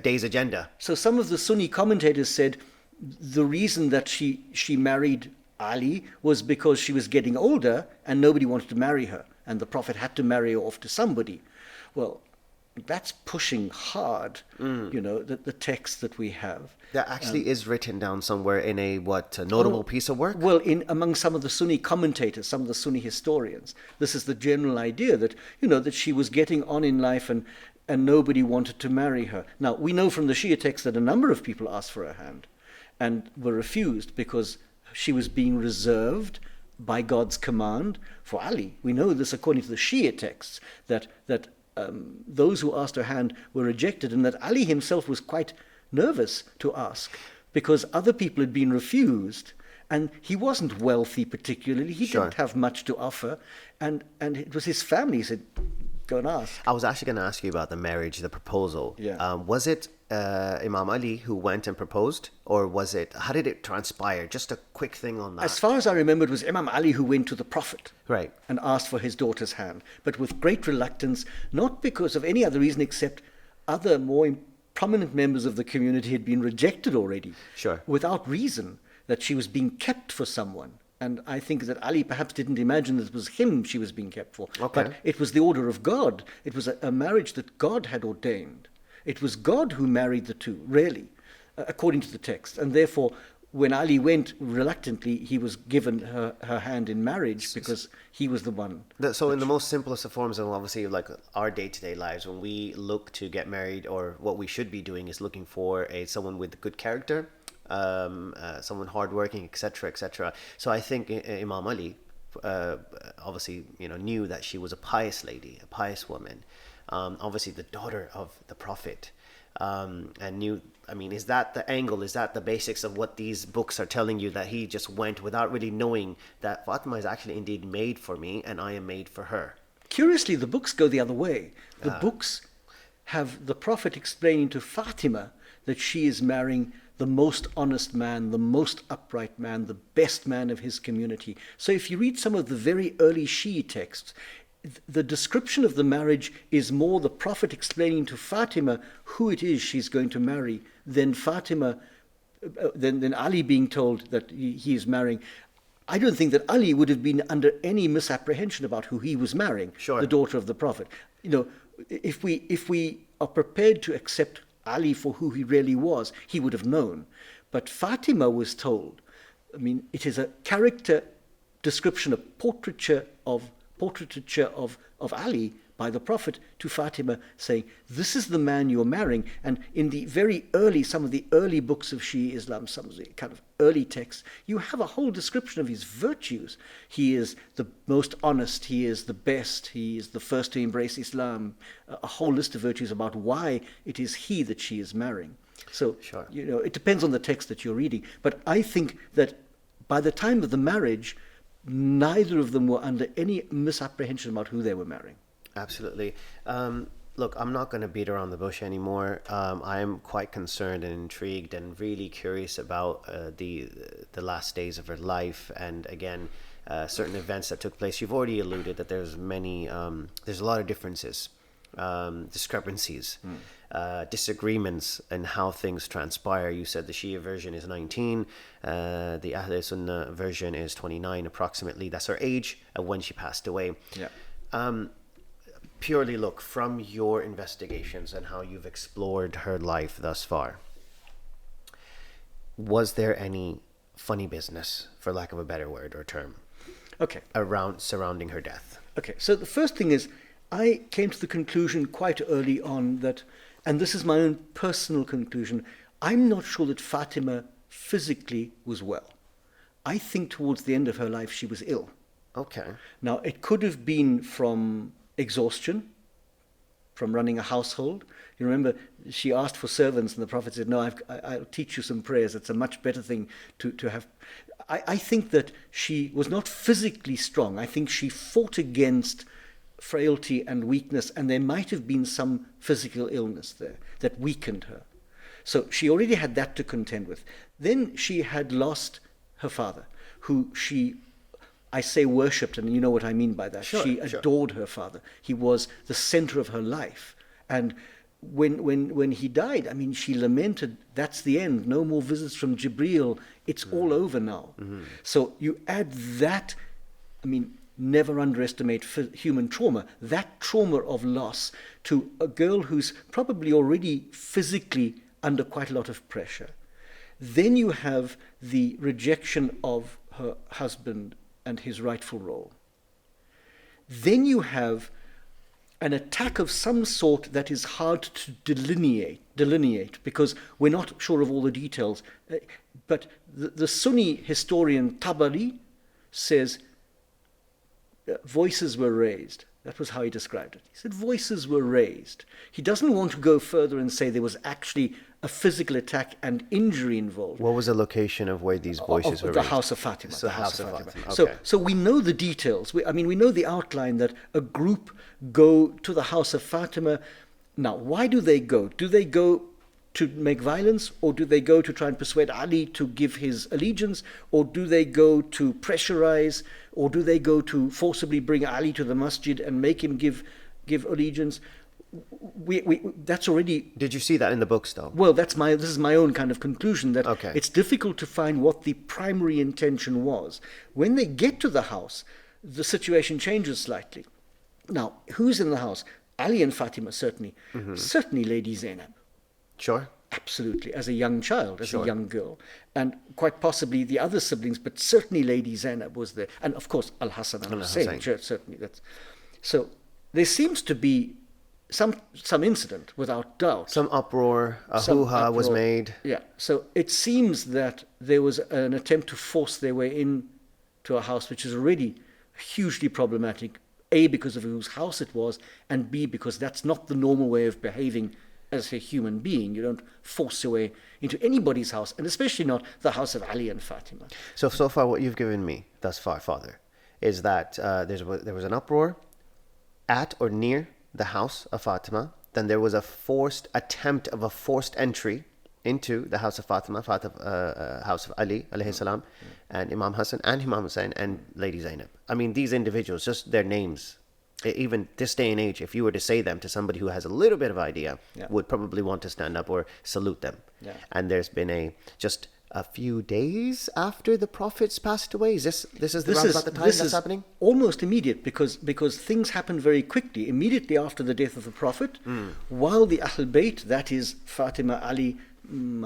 day's agenda. So some of the Sunni commentators said the reason that she married Ali was because she was getting older and nobody wanted to marry her, and the Prophet had to marry her off to somebody. Well, that's pushing hard, the text that we have. That actually is written down somewhere in a notable piece of work? Well, among some of the Sunni commentators, some of the Sunni historians, this is the general idea that, that she was getting on in life and nobody wanted to marry her. Now, we know from the Shia text that a number of people asked for her hand and were refused because she was being reserved by God's command for Ali. We know this according to the Shia texts, that those who asked her hand were rejected, and that Ali himself was quite nervous to ask because other people had been refused, and he wasn't wealthy particularly. He didn't have much to offer, and it was his family. He said, go and ask. I was actually going to ask you about the marriage, the proposal. Yeah. Was it Imam Ali who went and proposed, or how did it transpire? Just a quick thing on that. As far as I remember, it was Imam Ali who went to the Prophet and asked for his daughter's hand, but with great reluctance, not because of any other reason except other more prominent members of the community had been rejected already, without reason, that she was being kept for someone. And I think that Ali perhaps didn't imagine that it was him she was being kept for. Okay. But it was the order of God. It was a marriage that God had ordained. It was God who married the two, really, according to the text. And therefore, when Ali went reluctantly, he was given her hand in marriage because he was the one. So in the most simplest of forms, and obviously like our day-to-day lives, when we look to get married, or what we should be doing is looking for someone with good character, someone hardworking, etc., etc. So I think Imam Ali obviously knew that she was a pious lady, a pious woman, obviously the daughter of the Prophet, and knew. I mean, is that the angle? Is that the basics of what these books are telling you, that he just went without really knowing that Fatima is actually indeed made for me and I am made for her? Curiously, the books go the other way. The books have the Prophet explaining to Fatima that she is marrying the most honest man, the most upright man, the best man of his community. So if you read some of the very early Shi'i texts, the description of the marriage is more the Prophet explaining to Fatima who it is she's going to marry than than Ali being told that he is marrying. I don't think that Ali would have been under any misapprehension about who he was marrying, Sure. the daughter of the Prophet. You know, if we are prepared to accept Ali for who he really was, he would have known. But Fatima was told, I mean, it is a character description, a portraiture of Ali by the Prophet to Fatima, saying, this is the man you're marrying. And in the some of the early books of Shia Islam, some of the kind of early texts, you have a whole description of his virtues. He is the most honest, he is the best, he is the first to embrace Islam, a whole list of virtues about why it is he that she is marrying. So, Sure. you know, it depends on the text that you're reading. But I think that by the time of the marriage, neither of them were under any misapprehension about who they were marrying. Absolutely. Look, I'm not going to beat around the bush anymore. I am quite concerned and intrigued and really curious about the last days of her life, and again, certain events that took place. You've already alluded that there's a lot of differences, discrepancies, disagreements in how things transpire. You said the Shia version is 19, the Ahl Sunnah version is 29 approximately. That's her age of when she passed away. Yeah. Purely, look, from your investigations and how you've explored her life thus far, was there any funny business, for lack of a better word or term, surrounding her death? Okay, so the first thing is, I came to the conclusion quite early on that, and this is my own personal conclusion, I'm not sure that Fatima physically was well. I think towards the end of her life she was ill. Okay. Now, it could have been from exhaustion, from running a household. You remember, she asked for servants, and the Prophet said, no, I'll teach you some prayers. It's a much better thing to have. I think that she was not physically strong. I think she fought against frailty and weakness, and there might have been some physical illness there that weakened her. So she already had that to contend with. Then she had lost her father, who I say worshipped, and you know what I mean by that. Sure, she adored her father. He was the center of her life. And when he died, I mean, she lamented, that's the end. No more visits from Jibreel. It's all over now. Mm-hmm. So you add that, I mean, never underestimate human trauma, that trauma of loss to a girl who's probably already physically under quite a lot of pressure. Then you have the rejection of her husband and his rightful role. Then you have an attack of some sort that is hard to delineate because we're not sure of all the details. But the Sunni historian Tabari says voices were raised. That was how he described it. He said voices were raised. He doesn't want to go further and say there was actually a physical attack and injury involved. What was the location of where these voices were raised? The house of Fatima. So the house of Fatima. Okay. So we know the details. We know the outline that a group go to the house of Fatima. Now, why do they go? Do they go to make violence, or do they go to try and persuade Ali to give his allegiance, or do they go to pressurize, or do they go to forcibly bring Ali to the masjid and make him give allegiance? That's already. Did you see that in the books, though? Well, this is my own kind of conclusion that Okay. It's difficult to find what the primary intention was. When they get to the house, the situation changes slightly. Now, who's in the house? Ali and Fatima, certainly. Mm-hmm. Certainly Lady Zainab. Sure. Absolutely, as a young child, as Sure. a young girl. And quite possibly the other siblings, but certainly Lady Zainab was there. And of course, Al-Hassan and Hussein, certainly. So there seems to be some incident, without doubt. Some uproar, hoo-ha was made. Yeah, so it seems that there was an attempt to force their way in to a house which is already hugely problematic, A, because of whose house it was, and B, because that's not the normal way of behaving as a human being. You don't force your way into anybody's house, and especially not the house of Ali and Fatima. So far what you've given me thus far, Father, is that there was an uproar at or near the house of Fatima. Then there was a forced entry into the house of Fatima, house of Ali, alayhi salam, and Imam Hassan and Imam Hussein and Lady Zainab. I mean, these individuals, just their names Even this day and age, if you were to say them to somebody who has a little bit of idea, Yeah. would probably want to stand up or salute them. Yeah. And there's been just a few days after the prophets passed away. This is around about the time this that's is happening? almost immediate because things happen very quickly. Immediately after the death of the Prophet, while the Ahl Bayt, that is Fatima, Ali,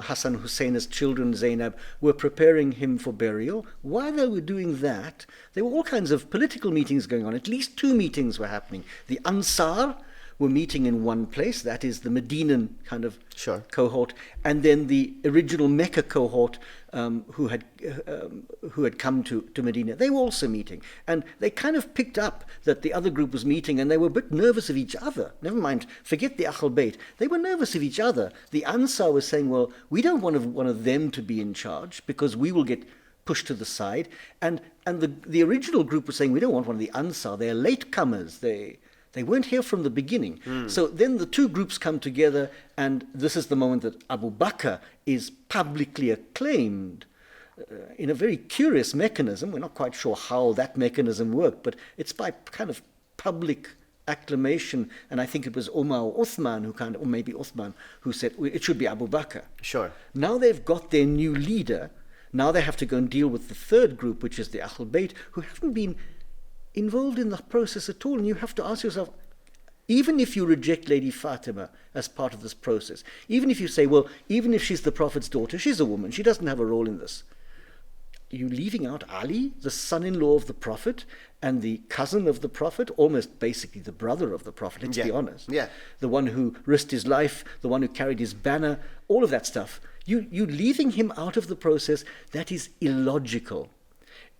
Hassan, Hussein as children, Zainab, were preparing him for burial, while they were doing that, there were all kinds of political meetings going on. At least 2 meetings were happening. The Ansar were meeting in one place, that is the Medinan kind of Sure. cohort, and then the original Mecca cohort who had come to Medina. They were also meeting, and they kind of picked up that the other group was meeting, and they were a bit nervous of each other. Never mind, forget the Ahl Bayt. They were nervous of each other. The Ansar was saying, well, we don't want one of them to be in charge because we will get pushed to the side, and the original group was saying, we don't want one of the Ansar. They're latecomers. They weren't here from the beginning. So then the 2 groups come together, and this is the moment that Abu Bakr is publicly acclaimed in a very curious mechanism. We're not quite sure how that mechanism worked, but it's by kind of public acclamation. And I think it was Umar or Uthman or maybe Uthman, who said it should be Abu Bakr. Sure. Now they've got their new leader. Now they have to go and deal with the 3rd group, which is the Ahl Bayt, who haven't been involved in the process at all. And you have to ask yourself, even if you reject Lady Fatima as part of this process, even if you say, well, even if she's the Prophet's daughter, she's a woman, she doesn't have a role in this, you leaving out Ali, the son-in-law of the Prophet and the cousin of the Prophet, almost basically the brother of the Prophet, let's be honest. Yeah. The one who risked his life, the one who carried his banner, all of that stuff. You leaving him out of the process, that is illogical.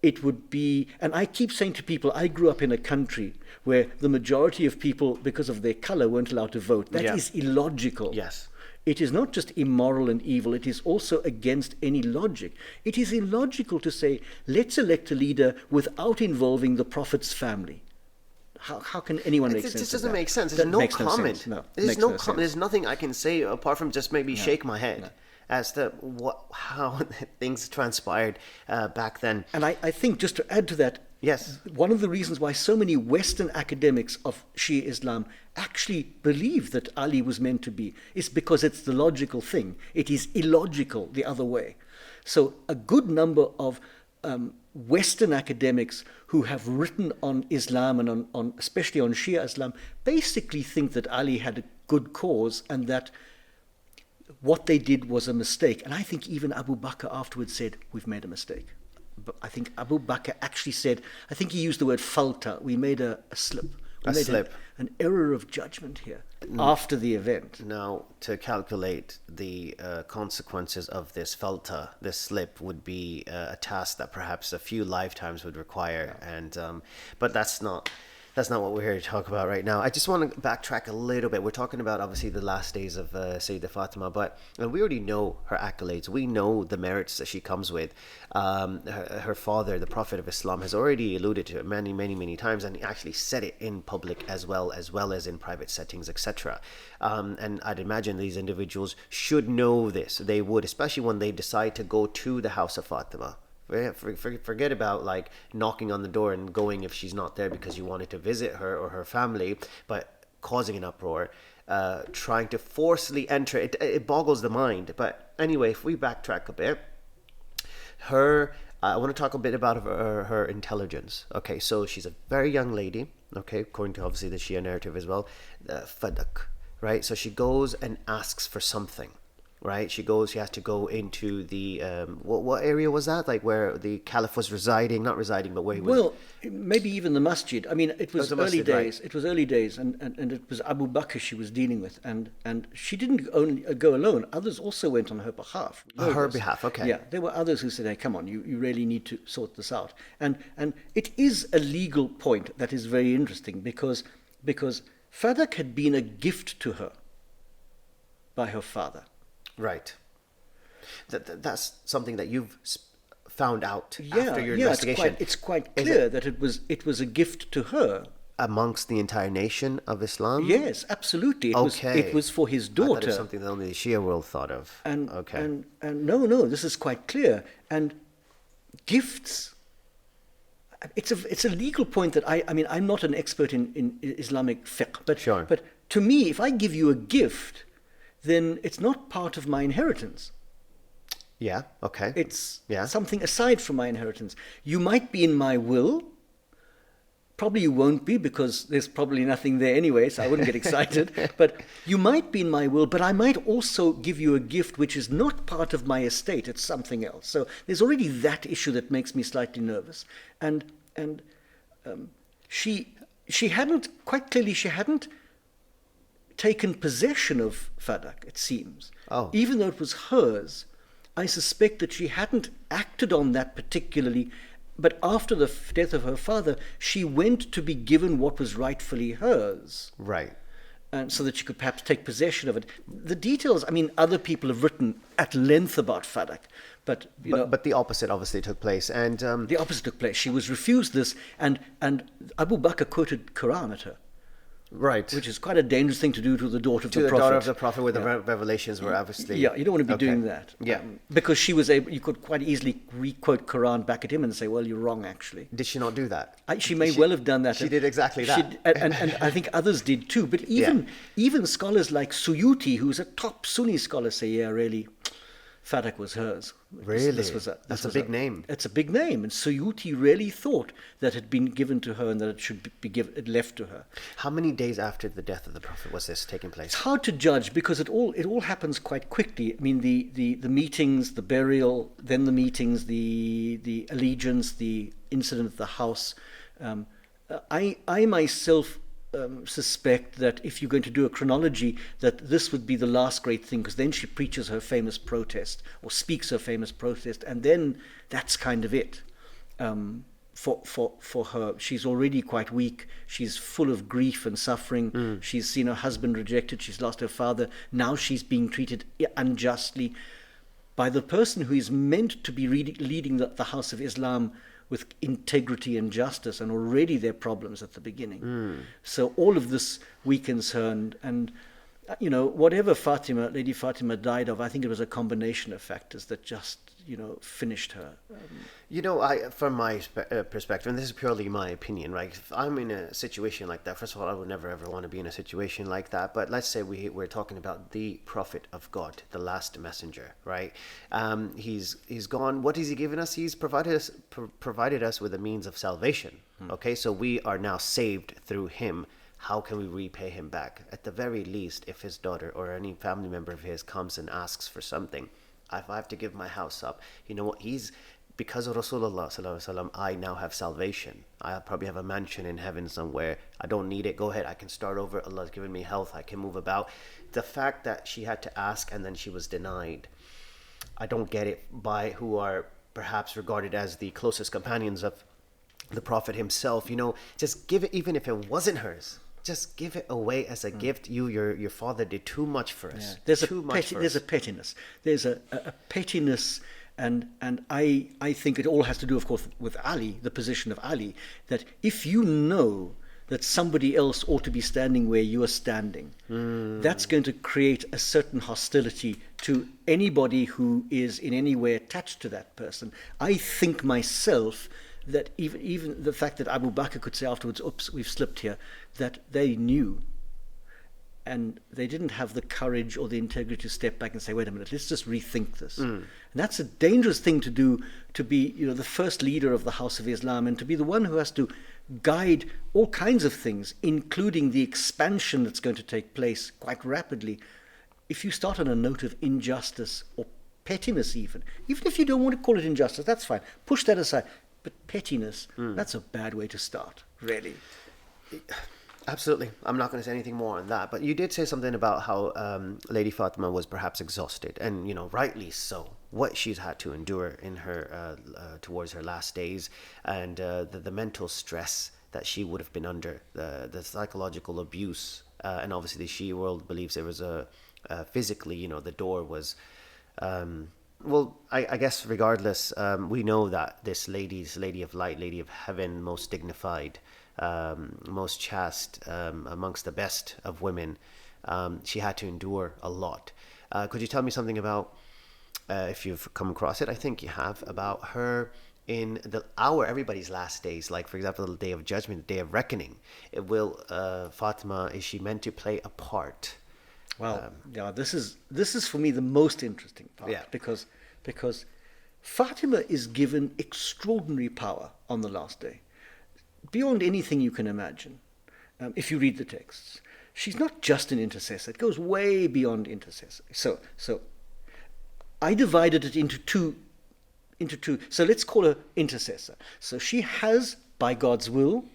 It would be, and I keep saying to people, I grew up in a country where the majority of people, because of their color, weren't allowed to vote. That is illogical. Yes. It is not just immoral and evil, it is also against any logic. It is illogical to say, let's elect a leader without involving the Prophet's family. How can anyone make sense of that? This doesn't make sense. There's no comment. There's no comment. There's nothing I can say apart from just maybe shake my head as to how things transpired back then. And I think, just to add to that, yes, one of the reasons why so many Western academics of Shia Islam actually believe that Ali was meant to be is because it's the logical thing. It is illogical the other way. So a good number of Western academics who have written on Islam and on especially on Shia Islam basically think that Ali had a good cause and that what they did was a mistake. And I think even Abu Bakr afterwards said, we've made a mistake. But I think Abu Bakr actually said, I think he used the word falta. We made a slip. We made an error of judgment here after the event. Now, to calculate the consequences of this falta, this slip, would be a task that perhaps a few lifetimes would require. And but that's not what we're here to talk about right now. I just want to backtrack a little bit. We're talking about, obviously, the last days of Sayyidah Fatima, but we already know her accolades. We know the merits that she comes with. Her father, the Prophet of Islam, has already alluded to it many, many, many times, and he actually said it in public as well as in private settings, etc. And I'd imagine these individuals should know this. They would, especially when they decide to go to the house of Fatima. Forget about like knocking on the door and going if she's not there because you wanted to visit her or her family, but causing an uproar, trying to forcibly enter. It boggles the mind. But anyway, if we backtrack a bit, I want to talk a bit about her intelligence. Okay, so she's a very young lady, okay, according to obviously the Shia narrative as well, fadak, right? So she goes and asks for something. Right, she has to go into the what area was that? Like where the Caliph was residing, not residing, but where he was. Well, maybe even the masjid. I mean, it was early days. Right. It was early days, and it was Abu Bakr she was dealing with, and she didn't only go alone. Others also went on her behalf. On her behalf, okay. Yeah, there were others who said, "Hey, come on, you really need to sort this out." And it is a legal point that is very interesting because Fadak had been a gift to her by her father. Right. That's something that you've found out after your investigation. It's quite clear that it was a gift to her. Amongst the entire nation of Islam? Yes, absolutely. It was for his daughter. I thought it was something that only the Shia world thought of. And no, this is quite clear. And gifts, it's a legal point that I mean, I'm not an expert in Islamic fiqh, but Sure. but to me, if I give you a gift, then it's not part of my inheritance. Yeah. Okay. It's Yeah. something aside from my inheritance. You might be in my will. Probably you won't be, because there's probably nothing there anyway, so I wouldn't get excited. But you might be in my will, but I might also give you a gift which is not part of my estate. It's something else. So there's already that issue that makes me slightly nervous. And she hadn't, quite clearly, she hadn't taken possession of Fadak, it seems. Oh. Even though it was hers, I suspect that she hadn't acted on that particularly. But after the death of her father, she went to be given what was rightfully hers. Right. And so that she could perhaps take possession of it. The details, I mean, other people have written at length about Fadak, but But the opposite obviously took place, and the opposite took place. She was refused this, and Abu Bakr quoted Quran at her, right, which is quite a dangerous thing to do to the daughter of the to the Prophet. daughter of the Prophet, where the revelations were obviously. Yeah, you don't want to be Okay. doing that. Yeah. Because she was able, you could quite easily re-quote Quran back at him and say, well, you're wrong, actually. Did she not do that? She may well have done that. She did exactly that. And I think others did too. But even scholars like Suyuti, who's a top Sunni scholar, say, yeah, really, Fadak was hers. Really? That's a big name. It's a big name. And Suyuti really thought that it had been given to her and that it should be left to her. How many days after the death of the Prophet was this taking place? It's hard to judge because it all happens quite quickly. I mean, the meetings, the burial, then the meetings, the allegiance, the incident at the house. I myself suspect that if you're going to do a chronology, that this would be the last great thing, because then she preaches her famous protest or speaks her famous protest, and then that's kind of it. For her, she's already quite weak. She's full of grief and suffering. She's seen her husband rejected. She's lost her father. Now she's being treated unjustly by the person who is meant to be leading the house of Islam with integrity and justice, and already there are problems at the beginning. So all of this weakens her, and whatever Lady Fatima died of, I think it was a combination of factors that just finished her. From my perspective, and this is purely my opinion, right? If I'm in a situation like that, first of all, I would never ever want to be in a situation like that. But let's say we're talking about the Prophet of God, the last messenger, right? He's gone. What has he given us? He's provided us with a means of salvation. Okay, so we are now saved through him. How can we repay him back? At the very least, if his daughter or any family member of his comes and asks for something, if I have to give my house up, you know what? Because of Rasulullah sallallahu alaihi wasallam, I now have salvation. I probably have a mansion in heaven somewhere. I don't need it. Go ahead. I can start over. Allah's given me health. I can move about. The fact that she had to ask and then she was denied, I don't get it, by who are perhaps regarded as the closest companions of the Prophet himself. Just give it, even if it wasn't hers. Just give it away as a gift. Your father did too much for us. Yeah. There's a pettiness. There's a pettiness, and I think it all has to do, of course, with Ali, the position of Ali, that if you know that somebody else ought to be standing where you are standing, that's going to create a certain hostility to anybody who is in any way attached to that person. I think myself that even the fact that Abu Bakr could say afterwards, oops, we've slipped here, that they knew, and they didn't have the courage or the integrity to step back and say, wait a minute, let's just rethink this. And that's a dangerous thing to do, to be the first leader of the House of Islam, and to be the one who has to guide all kinds of things, including the expansion that's going to take place quite rapidly. If you start on a note of injustice or pettiness, even if you don't want to call it injustice, that's fine. Push that aside. But pettiness, that's a bad way to start, really. Absolutely. I'm not going to say anything more on that. But you did say something about how Lady Fatima was perhaps exhausted, and rightly so. What she's had to endure in her towards her last days, and the mental stress that she would have been under, the psychological abuse, and obviously the Shia world believes there was a physically, the door was. Well, I guess regardless, we know that this lady of light, lady of heaven, most dignified, most chaste, amongst the best of women, she had to endure a lot. Could you tell me something about, if you've come across it, I think you have, about her in everybody's last days, like for example, the day of judgment, the day of reckoning, Fatima, is she meant to play a part? Well, yeah, this is for me the most interesting part, Yeah. because Fatima is given extraordinary power on the last day, beyond anything you can imagine. If you read the texts, she's not just an intercessor; it goes way beyond intercessor. So I divided it into two. So let's call her intercessor. So she has, by God's will,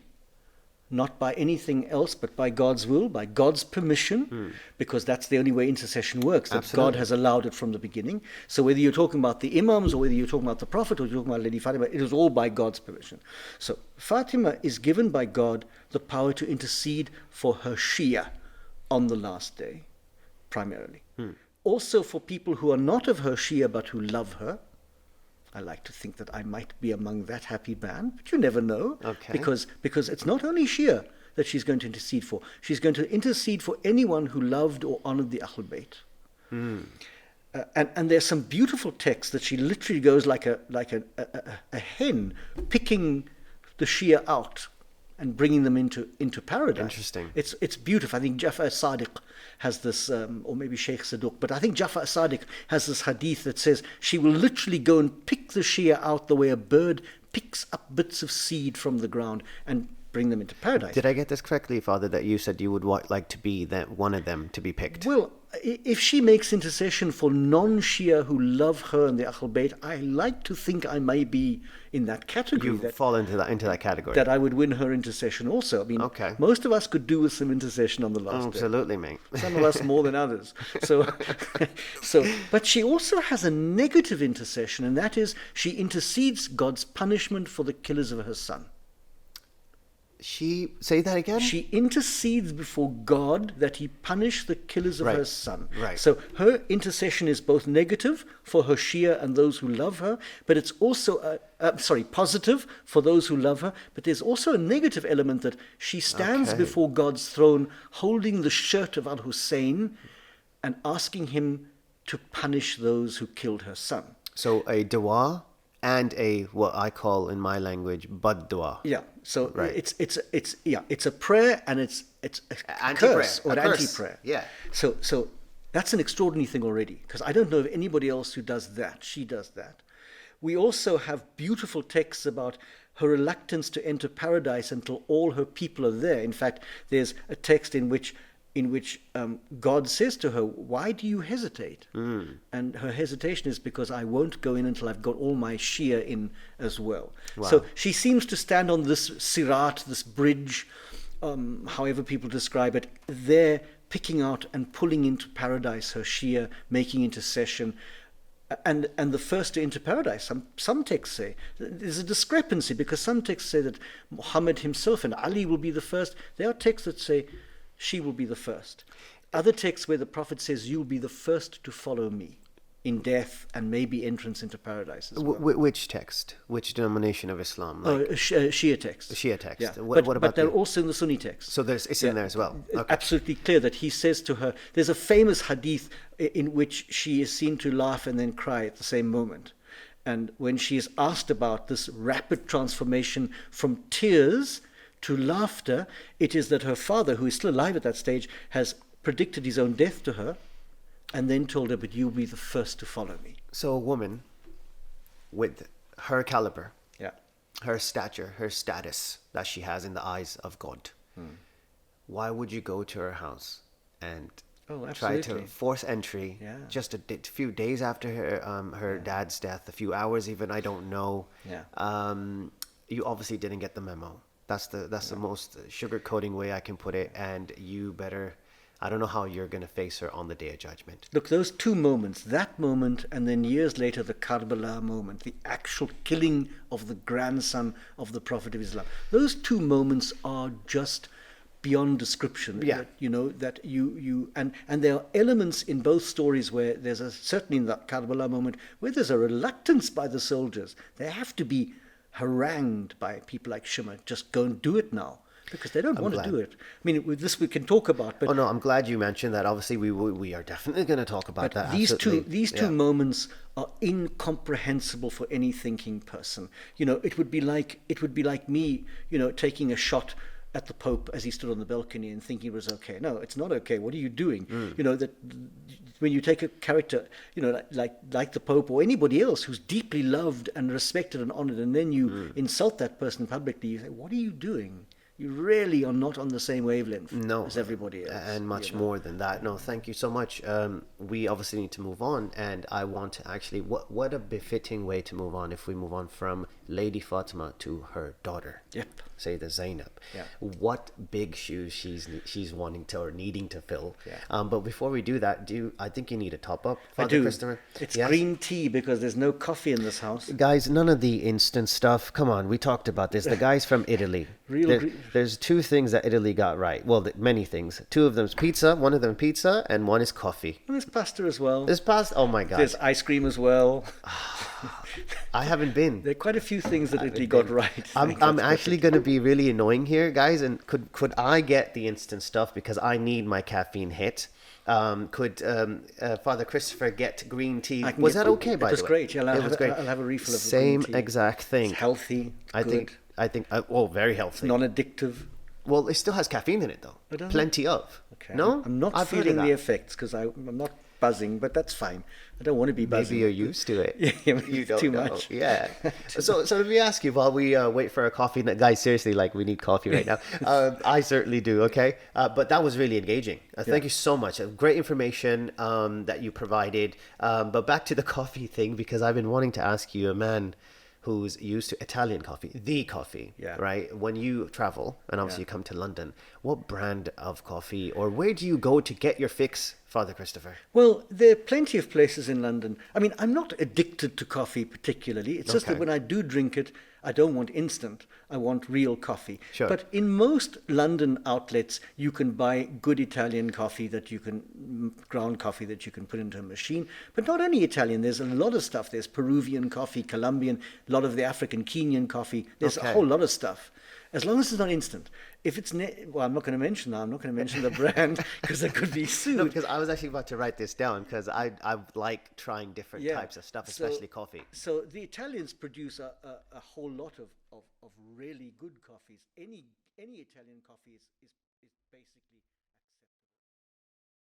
not by anything else, but by God's will, by God's permission, because that's the only way intercession works, that Absolutely. God has allowed it from the beginning. So whether you're talking about the imams, or whether you're talking about the prophet, or you're talking about Lady Fatima, it is all by God's permission. So Fatima is given by God the power to intercede for her Shia on the last day, primarily. Also for people who are not of her Shia, but who love her. I like to think that I might be among that happy band, but you never know. Okay. Because it's not only Shia that she's going to intercede for. She's going to intercede for anyone who loved or honored the Ahl Bayt. And there's some beautiful text that she literally goes like a hen picking the Shia out and bringing them into paradise. Interesting. It's beautiful. I think Jafar Sadiq has this, or maybe Sheikh Saduq, but I think Jafar Sadiq has this hadith that says she will literally go and pick the Shia out the way a bird picks up bits of seed from the ground and bring them into paradise. Did I get this correctly, Father, that you said you would like to be one of them to be picked? Well, if she makes intercession for non-Shia who love her and the Ahl Bayt, I like to think I may be in that category. You fall into that category. That I would win her intercession also. I mean, Okay. most of us could do with some intercession on the last day. Absolutely, mate. Some of us more than others. But she also has a negative intercession, and that is she intercedes God's punishment for the killers of her son. Say that again? She intercedes before God that he punish the killers of Right. her son. Right. So her intercession is both negative for her Shia and those who love her, but it's also, positive for those who love her, but there's also a negative element that she stands Okay. before God's throne holding the shirt of Al-Hussein and asking him to punish those who killed her son. So a dua and what I call in my language bad dua. Yeah, so Right. it's a prayer and it's a Anti-prayer, curse or an a curse. anti-prayer. Yeah. So that's an extraordinary thing already, because I don't know of anybody else who does that. She does that. We also have beautiful texts about her reluctance to enter paradise until all her people are there. In fact, there's a text in which God says to her, "Why do you hesitate?" And her hesitation is because I won't go in until I've got all my Shia in as well. Wow. So she seems to stand on this sirat, this bridge, however people describe it, there picking out and pulling into paradise her Shia, making intercession. And the first to enter paradise, some texts say, there's a discrepancy, because some texts say that Mohammed himself and Ali will be the first. There are texts that say she will be the first. Other texts where the Prophet says, you'll be the first to follow me in death and maybe entrance into paradise as well. Which text? Which denomination of Islam? Shia texts. The Shia text. Yeah. What about but they're also in the Sunni texts. So it's in there as well. Okay. Absolutely clear that he says to her, there's a famous hadith in which she is seen to laugh and then cry at the same moment. And when she is asked about this rapid transformation from tears to laughter, it is that her father, who is still alive at that stage, has predicted his own death to her and then told her, but you'll be the first to follow me. So a woman with her caliber, Yeah. her stature, her status that she has in the eyes of God, why would you go to her house and try to absolutely. force entry just a few days after her dad's death, a few hours even, I don't know. Yeah. You obviously didn't get the memo. That's the most sugarcoating way I can put it, and you better, I don't know how you're going to face her on the Day of Judgment. Look, those two moments, that moment and then years later the Karbala moment, the actual killing of the grandson of the Prophet of Islam, those two moments are just beyond description. Yeah. That and there are elements in both stories where there's certainly in that Karbala moment where there's a reluctance by the soldiers. They have to be harangued by people like Shimmer, just go and do it now. because they don't want to do it. I mean, with this we can talk about, but Oh no, I'm glad you mentioned that. Obviously, we are definitely going to talk about that. these Absolutely. two moments are incomprehensible for any thinking person. You know, it would be like me, you know, taking a shot at the Pope as he stood on the balcony and thinking it was okay. No, it's not okay. What are you doing? You know, that when you take a character, you know, like the Pope or anybody else who's deeply loved and respected and honored, and then you insult that person publicly, you say, what are you doing? You really are not on the same wavelength as everybody else. And much more than that. No, thank you so much. We obviously need to move on, and I want to actually, what a befitting way to move on if we move on from Lady Fatima to her daughter. Yep. Say the Zainab. Yeah. What big shoes she's wanting to or needing to fill. Yeah. But before we do that, I think you need a top up, Father I do. Christopher? It's Yes? green tea because there's no coffee in this house. Guys, none of the instant stuff. Come on, we talked about this. The guys from Italy. There's two things that Italy got right. Well, many things. Two of them's pizza. One of them pizza, and one is coffee. And there's pasta as well. There's pasta. Oh my God. There's ice cream as well. I haven't been. There are quite a few things that Italy got right. I'm actually going to be really annoying here, guys. And could I get the instant stuff because I need my caffeine hit? Could Father Christopher get green tea? Was that okay? By the way, it was great. Yeah, it was great. I'll have a refill of Same green tea. exact thing. It's healthy. I think. Oh, very healthy. Non-addictive. Well, it still has caffeine in it though. I don't know. Plenty of. Okay. No, I'm not feeling the effects because I'm not buzzing, but that's fine. I don't want to be buzzing. Maybe you're used to it. Yeah, you don't too know. much. Yeah. So let me ask you while we wait for our coffee. Guys, seriously, like we need coffee right now. I certainly do. Okay. But that was really engaging. Thank you so much. Great information that you provided. But back to the coffee thing because I've been wanting to ask you, a man who's used to Italian coffee, the coffee, right? When you travel, and obviously you come to London, what brand of coffee or where do you go to get your fix, Father Christopher? Well, there are plenty of places in London. I mean, I'm not addicted to coffee particularly. It's just that when I do drink it, I don't want instant. I want real coffee. Sure. But in most London outlets, you can buy good Italian coffee ground coffee that you can put into a machine. But not only Italian, there's a lot of stuff. There's Peruvian coffee, Colombian, a lot of the African Kenyan coffee. There's a whole lot of stuff. As long as it's not instant. If it's, well, I'm not going to mention the brand because I could be sued. No, because I was actually about to write this down because I like trying different types of stuff, especially coffee. So the Italians produce a whole lot of really good coffees. Any Italian coffee is basically